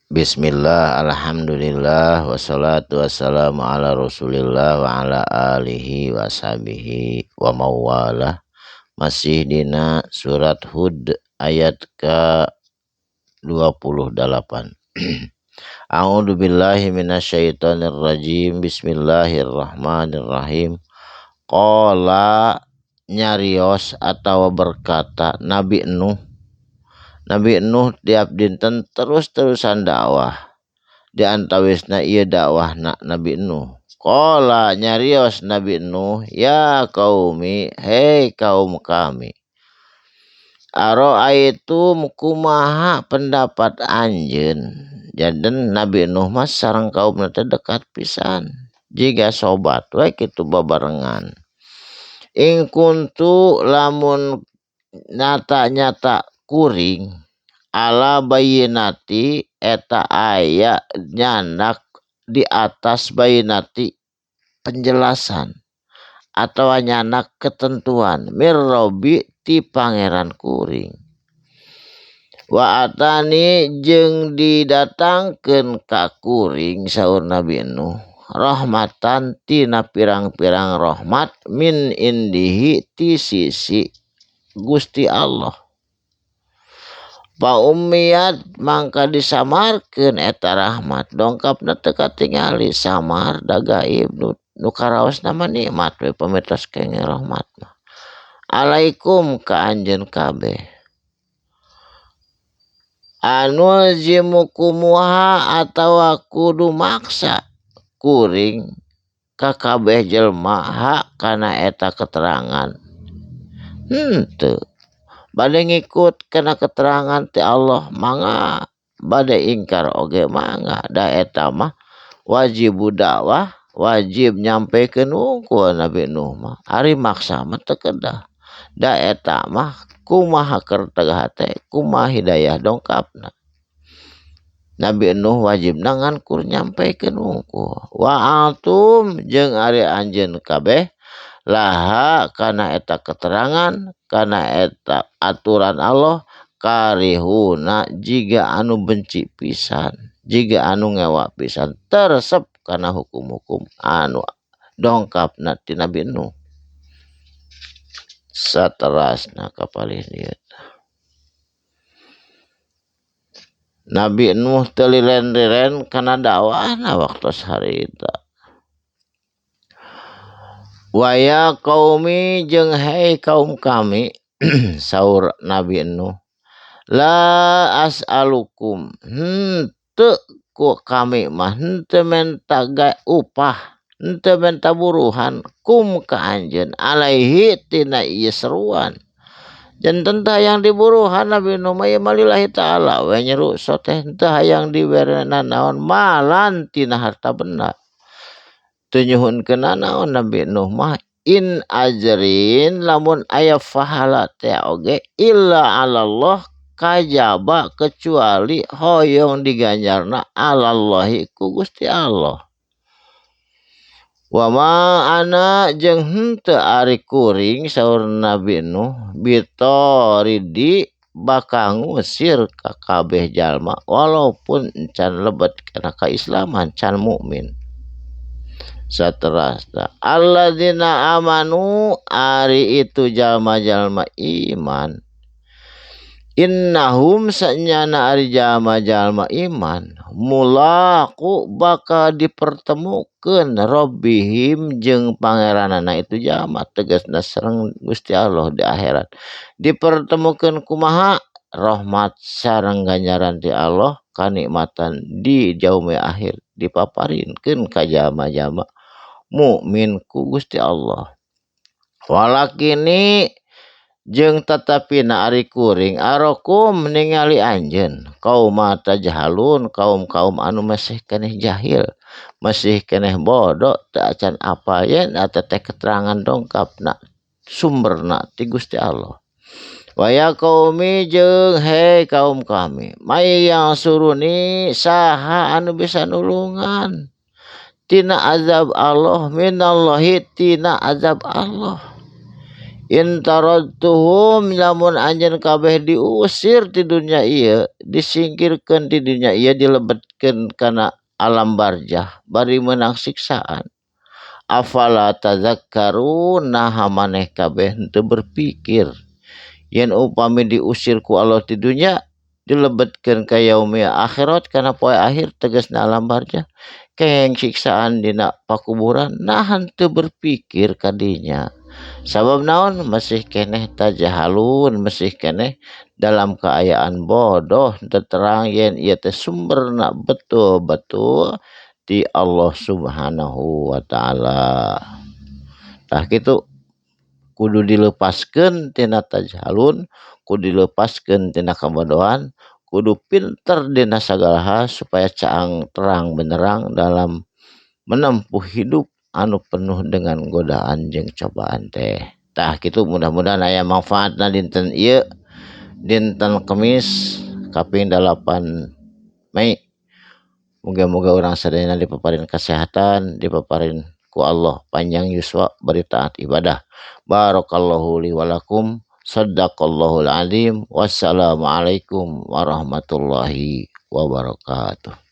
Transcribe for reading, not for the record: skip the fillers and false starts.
Bismillah, alhamdulillah, wassalatu wassalamu ala rasulillah wa ala alihi wa sahbihi wa mawalah. Masih dina surat Hud ayat ke 28. A'udzu billahi minasyaitonir rajim. Bismillahirrahmanirrahim. Qala, nyarios atau berkata Nabi Nuh tiap dinten terus-terusan dakwah. Di antawisna ieu dakwahna Nabi Nuh. Qala, nyarios Nabi Nuh, ya qaumi, hei kaum kami. Aro'aitum, kumaha pendapat anjeun. Jaden Nabi Nuh mas sareng kaum teh dekat pisan. Jiga sobat we kitu babarengan. In kuntu lamun nyata-nyata kuring ala bayinati eta aya nyandak di atas bayinati penjelasan atau nyanak ketentuan mirrobi ti pangeran kuring. Wa atani jeung didatangkeun ka kuring saur Nabi Nuh rahmatan tina pirang-pirang rahmat min indihi ti sisi Gusti Allah. Pa ummiyat mangka disamarkeun eta rahmat dongkapna teu katingali samar da gaib nu karaosna mah nikmat we pamirtos kenging rahmat mah. Alaikum ka anjeun kabeh. Anu jimukumuha atawa kudu maksa kuring ka kabeh jelema hak kana eta keterangan. Henteu. Bade ngikut kena keterangan ti Allah mangga, bade ingkar oge mangga. Da eta mah wajib dakwah, wajib nyampekeun unggul Nabi Nuh mah. Ari maksa mah teu kedah. Da eta mah kumaha keur tegah teh, kumaha hidayah dongkapna. Nabi Nuh wajibna ngan kur nyampekeun unggul. Wa antum jeung ari anjeun kabeh laha kana eta keterangan, kana eta aturan Allah karihuna jiga anu benci pisan, jiga anu ngewa pisan teresep kana hukum-hukum anu dongkapna ti Nabi Nuh. Saterasna kapalih dieu. Nabi Nuh teu liren-liren kana dakwahna waktos harita. Waya qaumi jeung hei kaum kami saur Nabi Nuh la as'alukum henteu ku kami mah henteu menta upah henteu menta buruhan kum ka anjeun alaihi tina ieu seruan janten teh hayang diburuhan Nabi Nuh mah lillahi ta'ala we nyeru so teh henteu hayang diwerenan naon malan tina harta benda. Teu nyuhunkeun naon Nabi Nuh mah in ajrin lamun aya pahala teh oge illa Allah kajaba kecuali hoyong diganjarna alallahi ku Gusti Allah. Wa ma ana jeung henteu ari kuring saur Nabi Nuh bitoridi bakal ngusir ka kabeh jalma walaupun can lebet kana kaislaman can mukmin. Saterasna alladzina amanu ari itu jalma-jalma iman innahum sanyana ari jalma-jalma iman mulaku bakal dipertemukeun rabbihim jeung pangeranana itu jalma tegasna sareng Gusti Allah di akhirat dipertemukeun kumaha rahmat sareng ganjaran ti Allah kanikmatan di jaumi akhir dipaparinkeun ka jalma-jalma mukmin ku Gusti Allah. Walakini jeung tatapina ari kuring arokum ningali anjeun kaum tajhalun kaum anu masih keneh jahil masih keneh bodoh teu acan apa yen eta teh keterangan dongkapna sumberna ti Gusti Allah. Wa ya qaumi jeung hei kaum kami may yang suruni saha anu bisa nulungan tina azab Allah minallahi tina azab Allah in taradtuhum lamun anjeun kabeh diusir di dunia ieu, disingkirkeun di dunia ieu, dilebetkeun kana alam barzah bari meunang siksaan. Afala tadzakkarun, naha maneh kabeh henteu berpikir yen upami diusir ku Allah di dunia, dilebetkeun ka yaumil akhirat kana poe akhir tegasna alam barzah, keng siksaan dina pakuburan, naha henteu berpikir kadinya. Sabab naon? Masih keneh tajahalun, masih keneh dalam keadaan bodoh, terang yen ieu teh sumberna betul-betul di Allah Subhanahu wa taala. Tah kitu kudu dilepaskeun tina tajahalun, kudu dilepaskeun tina kabodohan, kudu pinter dina sagala hal supaya caang terang benderang dalam menempuh hidup anu penuh dengan godaan jeung cobaan teh. Tah kitu mudah-mudahan aya manfaatna dinten ieu, dinten Kemis kaping 8 Mei. Moga-moga urang sadayana dipaparin kesehatan, dipaparin ku Allah panjang yuswa bari taat ibadah. Barakallahu li wa lakum. Shadaqallahul azim. Wassalamualaikum warahmatullahi wabarakatuh.